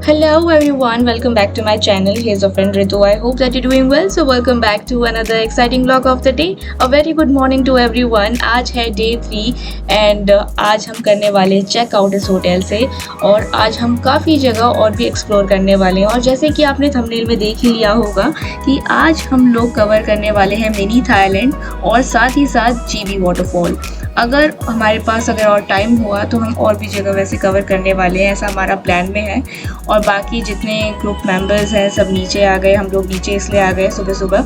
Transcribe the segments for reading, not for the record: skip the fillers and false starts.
Hello everyone, welcome back to my channel. Here's your friend Ritu. I hope that you're doing well. So welcome back to another exciting vlog of the day. A very good morning to everyone. आज है day 3 and आज हम करने वाले checkout इस hotel से और आज हम काफ़ी जगह और भी एक्सप्लोर करने वाले हैं। और जैसे कि आपने थंबनेल में देख ही लिया होगा कि आज हम लोग कवर करने वाले हैं मिनी थाईलैंड और साथ ही साथ जीबी वाटरफॉल। अगर हमारे पास और टाइम हुआ तो हम और भी जगह वैसे कवर करने वाले हैं, ऐसा हमारा प्लान में है। और बाकी जितने ग्रुप मेंबर्स हैं सब नीचे आ गए, हम लोग नीचे इसलिए आ गए सुबह सुबह,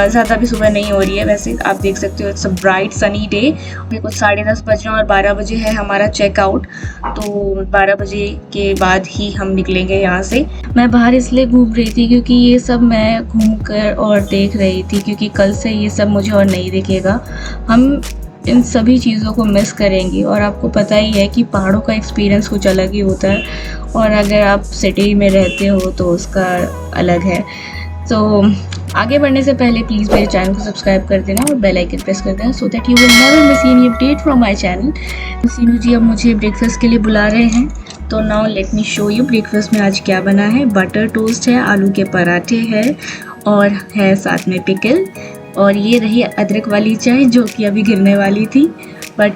ज़्यादा भी सुबह नहीं हो रही है। वैसे आप देख सकते हो it's a bright sunny day. अभी कुछ 10:30 बज रहे हैं और 12 बजे है हमारा चेकआउट, तो 12 बजे के बाद ही हम निकलेंगे यहाँ से। मैं बाहर इसलिए घूम रही थी क्योंकि ये सब मैं घूम कर और देख रही थी, क्योंकि कल से ये सब मुझे और नहीं दिखेगा। हम इन सभी चीज़ों को मिस करेंगे और आपको पता ही है कि पहाड़ों का एक्सपीरियंस कुछ अलग ही होता है और अगर आप सिटी में रहते हो तो उसका अलग है। तो आगे बढ़ने से पहले प्लीज़ मेरे चैनल को सब्सक्राइब कर देना और बेल आइकन प्रेस कर देना so that you will never miss any update from my channel. Seenu ji अब मुझे ब्रेकफास्ट के लिए बुला रहे हैं, तो now let me show you breakfast में आज क्या बना है। बटर टोस्ट है, आलू के पराठे है और है साथ में पिकल, और ये रही अदरक वाली चाय जो कि अभी गिरने वाली थी। बट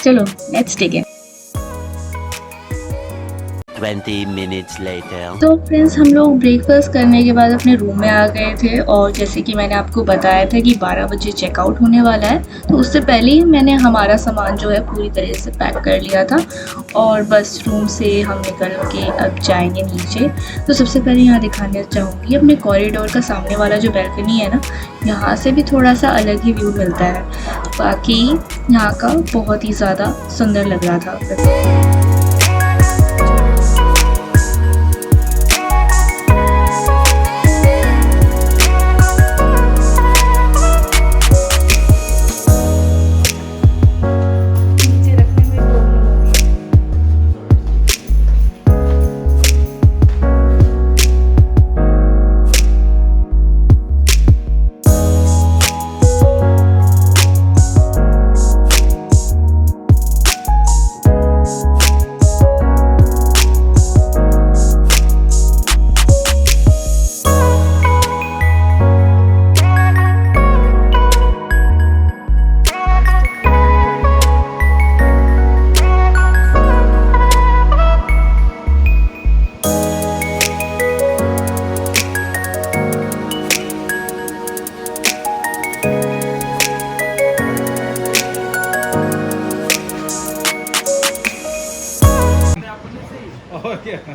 चलो let's take it. 20 minutes later. तो फ्रेंड्स हम लोग ब्रेकफास्ट करने के बाद अपने रूम में आ गए थे और जैसे कि मैंने आपको बताया था कि 12 बजे चेकआउट होने वाला है, तो उससे पहले ही मैंने हमारा सामान जो है पूरी तरह से पैक कर लिया था और बस रूम से हम निकल के अब जाएंगे नीचे। तो सबसे पहले यहाँ दिखाने चाहूँगी अपने कॉरिडोर का सामने वाला जो बैल्कनी है ना, यहाँ से भी थोड़ा सा अलग ही व्यू मिलता है। बाकी यहाँ का बहुत ही ज़्यादा सुंदर लग रहा था।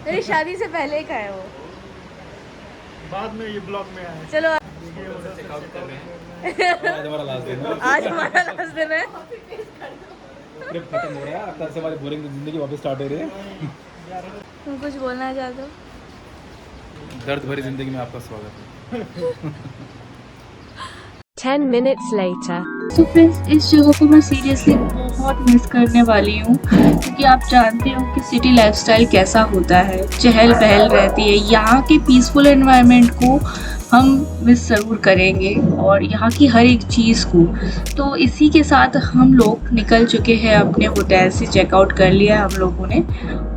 मेरी शादी से पहले का है वो, बाद में ये ब्लॉग में आया। चलो आज हमारा लास्ट दिन है। आज हमारा लास्ट दिन है। ट्रिप खत्म हो रहा है, अब से हमारी बोरिंग जिंदगी वापस स्टार्ट हो रही है। तुम कुछ बोलना चाहते हो? दर्द भरी जिंदगी में आपका स्वागत है। 10 minutes later. तो फ्रेंड्स इस जगह को मैं सीरियसली बहुत मिस करने वाली हूँ, क्योंकि आप जानते हो कि सिटी लाइफस्टाइल कैसा होता है, चहल पहल रहती है। यहाँ के पीसफुल एनवायरनमेंट को हम मिस ज़रूर करेंगे और यहाँ की हर एक चीज़ को। तो इसी के साथ हम लोग निकल चुके हैं अपने होटल से, चेकआउट कर लिया है हम लोगों ने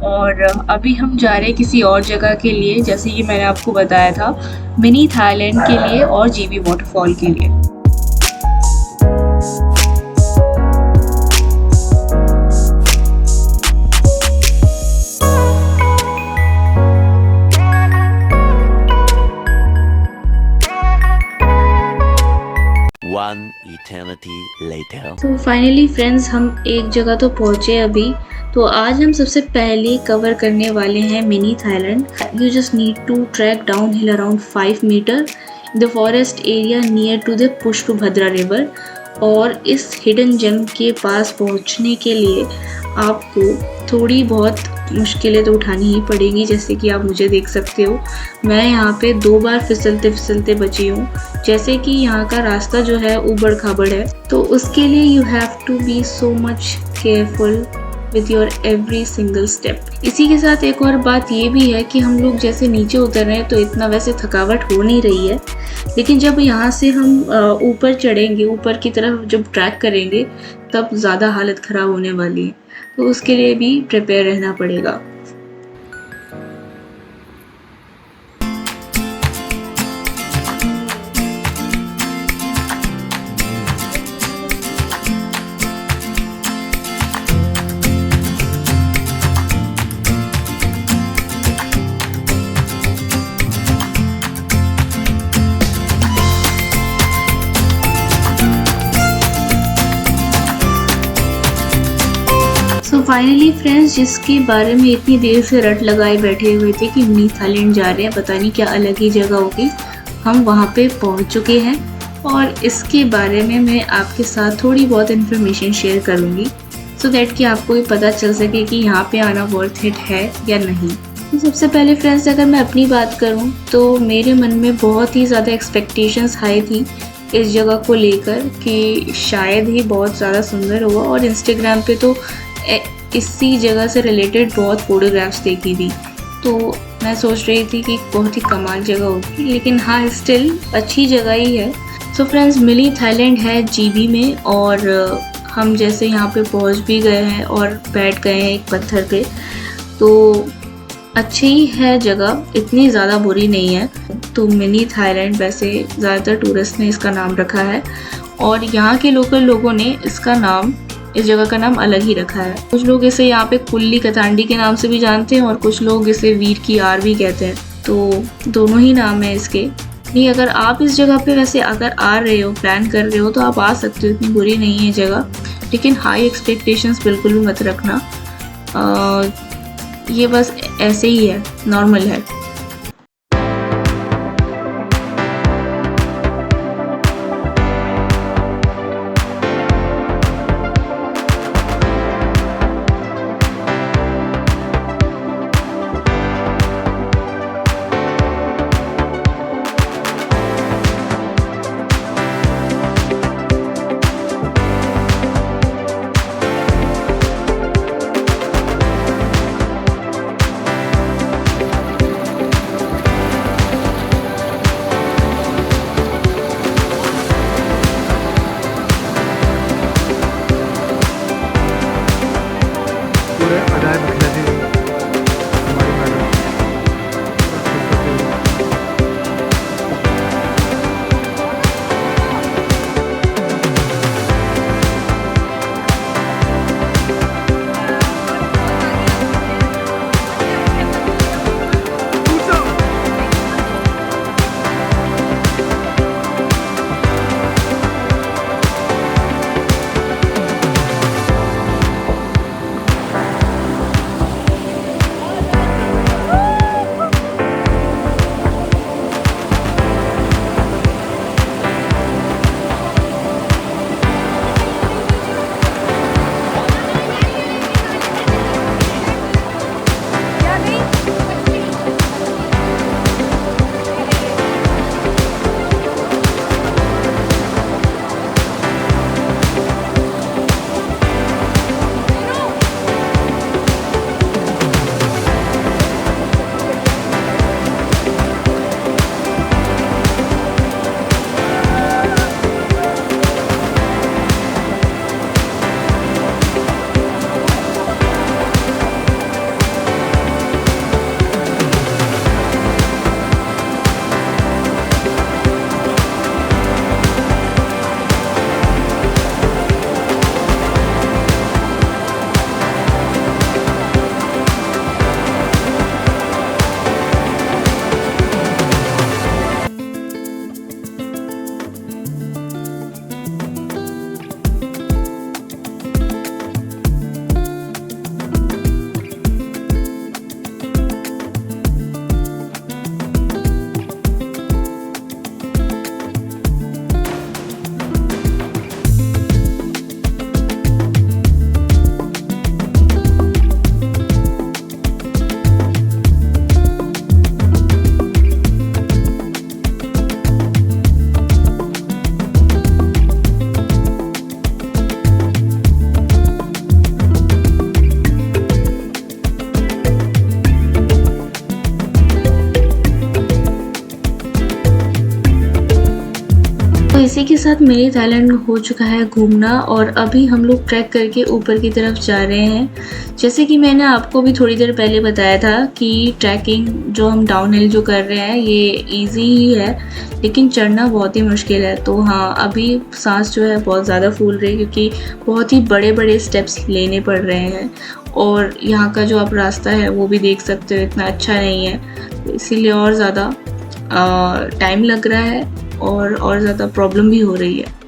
और अभी हम जा रहे हैं किसी और जगह के लिए, जैसे कि मैंने आपको बताया था मिनी थाईलैंड के लिए और जीबी वाटरफॉल के लिए। One eternity later. तो फाइनली फ्रेंड्स हम एक जगह तो पहुँचे अभी। तो आज हम सबसे पहले कवर करने वाले हैं mini Thailand. You just need to track down hill around 5 metre the forest area near to the Pushpabhadra river. और इस हिडन जेम के पास पहुँचने के लिए आपको थोड़ी बहुत मुश्किलें तो उठानी ही पड़ेंगी, जैसे कि आप मुझे देख सकते हो मैं यहाँ पे 2 बार फिसलते फिसलते बची हूँ, जैसे कि यहाँ का रास्ता जो है ऊबड़ खाबड़ है। तो उसके लिए you have to be so much careful with your every single step. इसी के साथ एक और बात ये भी है कि हम लोग जैसे नीचे उतर रहे हैं तो इतना वैसे थकावट हो नहीं रही है, लेकिन जब यहाँ से हम ऊपर चढ़ेंगे, ऊपर की तरफ जब ट्रैक करेंगे तब ज़्यादा हालत ख़राब होने वाली है, तो उसके लिए भी प्रिपेयर रहना पड़ेगा। फाइनली फ्रेंड्स, जिसके बारे में इतनी देर से रट लगाए बैठे हुए थे कि मिनी थाईलैंड जा रहे हैं, पता नहीं क्या अलग ही जगह होगी, हम वहाँ पे पहुँच चुके हैं और इसके बारे में मैं आपके साथ थोड़ी बहुत इन्फॉर्मेशन शेयर करूँगी सो दैट कि आपको भी पता चल सके कि यहाँ पे आना वर्थ इट है या नहीं। तो सबसे पहले फ्रेंड्स, अगर मैं अपनी बात करूँ तो मेरे मन में बहुत ही ज़्यादा एक्सपेक्टेशंस हाई थी इस जगह को लेकर कि शायद ही बहुत ज़्यादा सुंदर होगा, और इंस्टाग्राम पे तो इसी जगह से रिलेटेड बहुत फ़ोटोग्राफ्स देखी थी, तो मैं सोच रही थी कि बहुत ही कमाल जगह होगी, लेकिन हाँ स्टिल अच्छी जगह ही है। सो फ्रेंड्स, मिनी थाईलैंड है जीबी में, और हम जैसे यहाँ पे पहुँच भी गए हैं और बैठ गए हैं एक पत्थर पे, तो अच्छी ही है जगह, इतनी ज़्यादा बुरी नहीं है। तो मिनी थाईलैंड वैसे ज़्यादातर टूरिस्ट ने इसका नाम रखा है, और यहाँ के लोकल लोगों ने इस जगह का नाम अलग ही रखा है। कुछ लोग इसे यहाँ पे कुल्ली कतांडी के नाम से भी जानते हैं और कुछ लोग इसे वीर की आर भी कहते हैं, तो दोनों ही नाम है इसके। नहीं, अगर आप इस जगह पे वैसे अगर आ रहे हो, प्लान कर रहे हो, तो आप आ सकते हो, इतनी बुरी नहीं है जगह, लेकिन हाई एक्सपेक्टेशंस बिल्कुल भी मत रखना। ये बस ऐसे ही है, नॉर्मल है। इसी के साथ मिनी थाईलैंड हो चुका है घूमना, और अभी हम लोग ट्रैक करके ऊपर की तरफ जा रहे हैं। जैसे कि मैंने आपको भी थोड़ी देर पहले बताया था कि ट्रैकिंग जो हम डाउन हिल जो कर रहे हैं ये इजी ही है, लेकिन चढ़ना बहुत ही मुश्किल है। तो हाँ, अभी सांस जो है बहुत ज़्यादा फूल रही है क्योंकि बहुत ही बड़े बड़े स्टेप्स लेने पड़ रहे हैं, और यहाँ का जो आप रास्ता है वो भी देख सकते हो इतना अच्छा नहीं है, इसीलिए और ज़्यादा टाइम लग रहा है और ज़्यादा प्रॉब्लम भी हो रही है।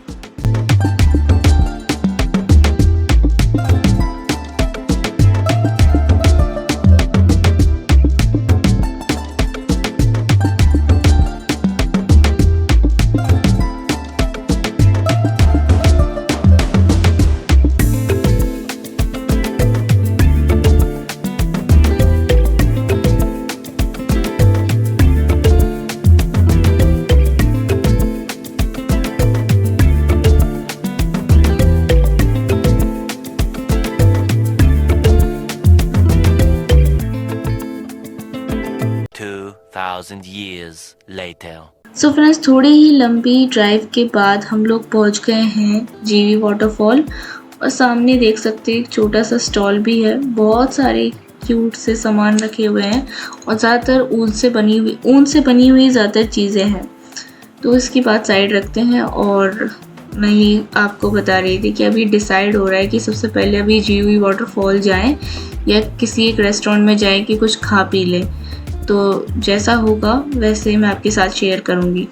2,000 years later. सो फ्रेंड्स, थोड़ी ही लंबी ड्राइव के बाद हम लोग पहुंच गए हैं जीवी वाटरफॉल। और सामने देख सकते हैं एक छोटा सा स्टॉल भी है, बहुत सारे क्यूट से सामान रखे हुए हैं और ज़्यादातर ऊन से बनी हुई ज़्यादातर चीज़ें हैं। तो इसकी बात साइड रखते हैं और मैं ये आपको बता रही थी कि अभी डिसाइड हो रहा है कि सबसे पहले अभी जीवी वाटरफॉल जाएं या किसी एक रेस्टोरेंट में जाएं कि कुछ खा पी लें। तो जैसा होगा वैसे मैं आपके साथ शेयर करूँगी।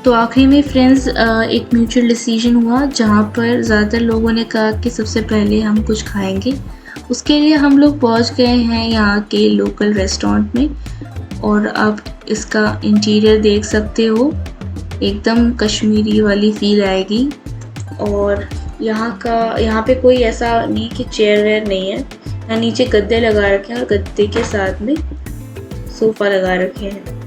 तो आखिरी में फ्रेंड्स एक म्यूचुअल डिसीजन हुआ जहाँ पर ज़्यादातर लोगों ने कहा कि सबसे पहले हम कुछ खाएंगे। उसके लिए हम लोग पहुँच गए हैं यहाँ के लोकल रेस्टोरेंट में और आप इसका इंटीरियर देख सकते हो, एकदम कश्मीरी वाली फील आएगी। और यहाँ पे कोई ऐसा नहीं कि चेयर वेयर नहीं है, यहाँ नीचे गद्दे लगा रखे हैं और गद्दे के साथ में सोफ़ा लगा रखे हैं।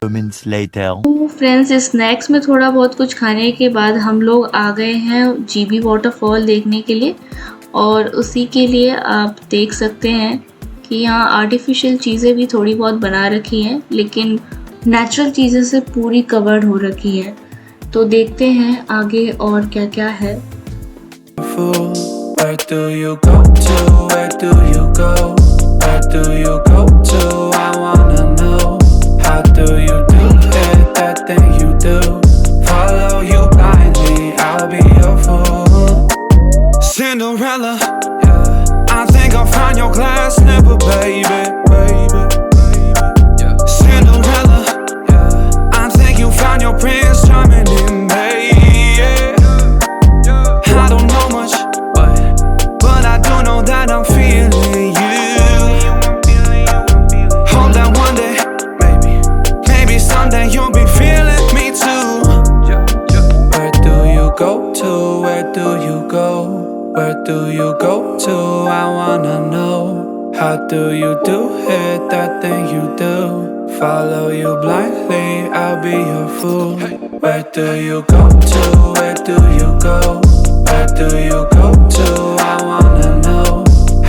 Moments later. तो फ्रेंड्स, स्नैक्स में थोड़ा बहुत कुछ खाने के बाद हम लोग आ गए हैं जीबी वाटरफॉल देखने के लिए। और उसी के लिए आप देख सकते हैं कि यहाँ आर्टिफिशियल चीज़ें भी थोड़ी बहुत बना रखी हैं, लेकिन नेचुरल चीज़ें से पूरी कवर्ड हो रखी है। तो देखते हैं आगे और क्या क्या है। Where do you go to? Where do you go? Where do you go to? I wanna know. How do you do it? That thing you do. Follow you blindly, I'll be your fool. Cinderella, yeah. I think I'll find your glass slipper, baby. Cinderella, yeah. I think you found your prince charming in me. I don't know much, but I do know that I'm feeling you. Hope that one day, maybe someday you'll be feeling me too. Where do you go to? Where do you go? Where do you go to? I wanna know. How do you do it? That thing you do. Follow you blindly, I'll be your fool. Where do you go to? Where do you go? Where do you go to? I wanna know.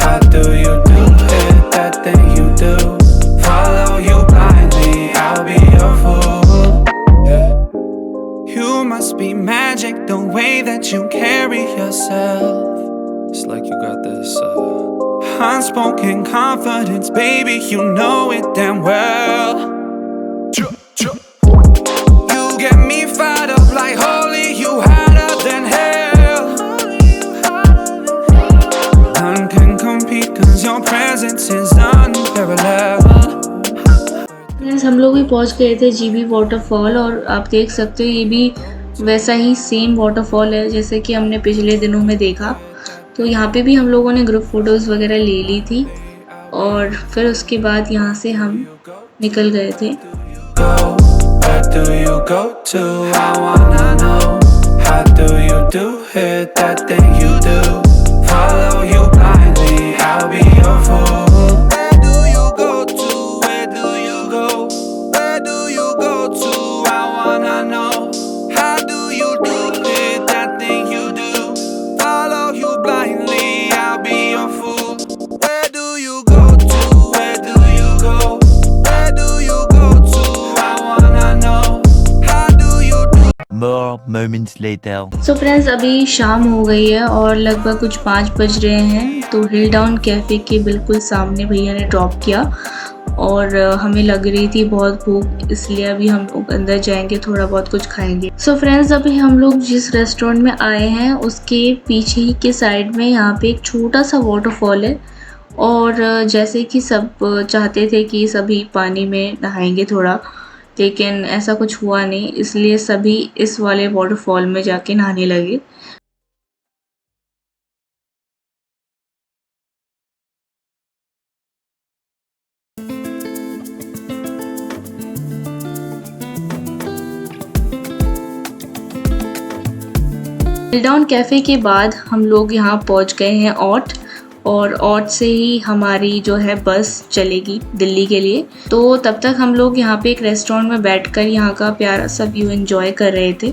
How do you do it? That thing you do. Follow you blindly, I'll be your fool. Yeah. You must be magic, the way that you carry yourself. It's like you got this unspoken confidence, baby, you know it damn well. You get me fired up like holy, you hotter than hell. None can compete cause your presence is unparalleled. Friends, हम लोग भी पहुंच गए थे GB waterfall और आप देख सकते हो ये भी वैसा ही सेम वाटरफॉल है जैसे कि हमने पिछले दिनों में देखा। तो यहाँ पे भी हम लोगों ने ग्रुप फोटोज़ वगैरह ले ली थी और फिर उसके बाद यहाँ से हम निकल गए थे। Where do you go to? I wanna know. How do you do it? That thing you do. Follow you blindly, I'll be your fool. Where do you go to? Where do you go? Where do you go to? I wanna know. How do you do it? That thing you do. Follow you blindly, I'll be your fool. Where do you go to? Where do you go? Where do you go to? I wanna know. How do you do? More moments later. So friends, अभी शाम हो गई है और लगभग कुछ 5 बज रहे हैं। तो हिल डाउन कैफ़े के बिल्कुल सामने भैया ने ड्रॉप किया और हमें लग रही थी बहुत भूख, इसलिए अभी हम लोग अंदर जाएंगे, थोड़ा बहुत कुछ खाएंगे। सो फ्रेंड्स, अभी हम लोग जिस रेस्टोरेंट में आए हैं उसके पीछे ही के साइड में यहाँ पे एक छोटा सा वाटरफॉल है और जैसे कि सब चाहते थे कि सभी पानी में नहाएंगे थोड़ा, लेकिन ऐसा कुछ हुआ नहीं, इसलिए सभी इस वाले वाटरफॉल में जाके नहाने लगे। हिल डाउन कैफ़े के बाद हम लोग यहाँ पहुँच गए हैं ऑट, और ऑट से ही हमारी जो है बस चलेगी दिल्ली के लिए। तो तब तक हम लोग यहाँ पे एक रेस्टोरेंट में बैठकर यहाँ का प्यारा सा व्यू एंजॉय कर रहे थे।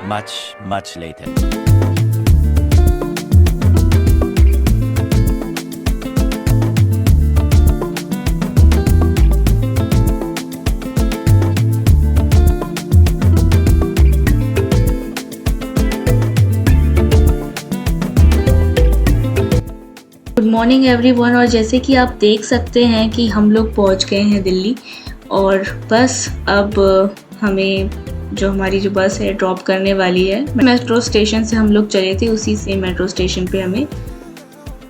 Much later. Good morning everyone, और जैसे कि आप देख सकते हैं कि हम लोग पहुंच गए हैं दिल्ली और बस अब हमें जो हमारी जो बस है ड्रॉप करने वाली है। मेट्रो स्टेशन से हम लोग चले थे, उसी से मेट्रो स्टेशन पे हमें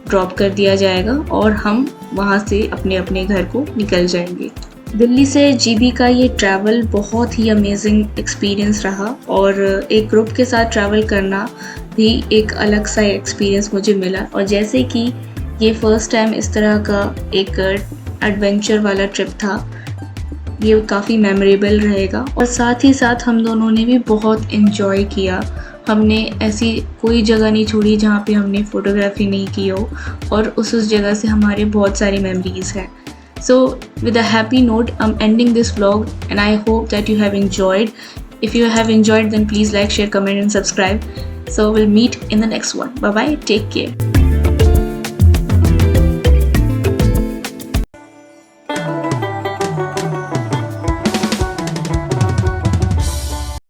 ड्रॉप कर दिया जाएगा और हम वहां से अपने अपने घर को निकल जाएंगे। दिल्ली से जीबी का ये ट्रैवल बहुत ही अमेजिंग एक्सपीरियंस रहा और एक ग्रुप के साथ ट्रैवल करना भी एक अलग सा एक्सपीरियंस मुझे मिला। और जैसे कि ये फर्स्ट टाइम इस तरह का एक एडवेंचर वाला ट्रिप था, ये काफ़ी मेमोरेबल रहेगा और साथ ही साथ हम दोनों ने भी बहुत इन्जॉय किया। हमने ऐसी कोई जगह नहीं छोड़ी जहाँ पे हमने फ़ोटोग्राफी नहीं की हो और उस जगह से हमारे बहुत सारी मेमोरीज हैं। So with a happy note, I'm ending this vlog and I hope that you have enjoyed. If you have enjoyed, then please like, share, comment and subscribe. So we'll meet in the next one. Bye bye. Take care.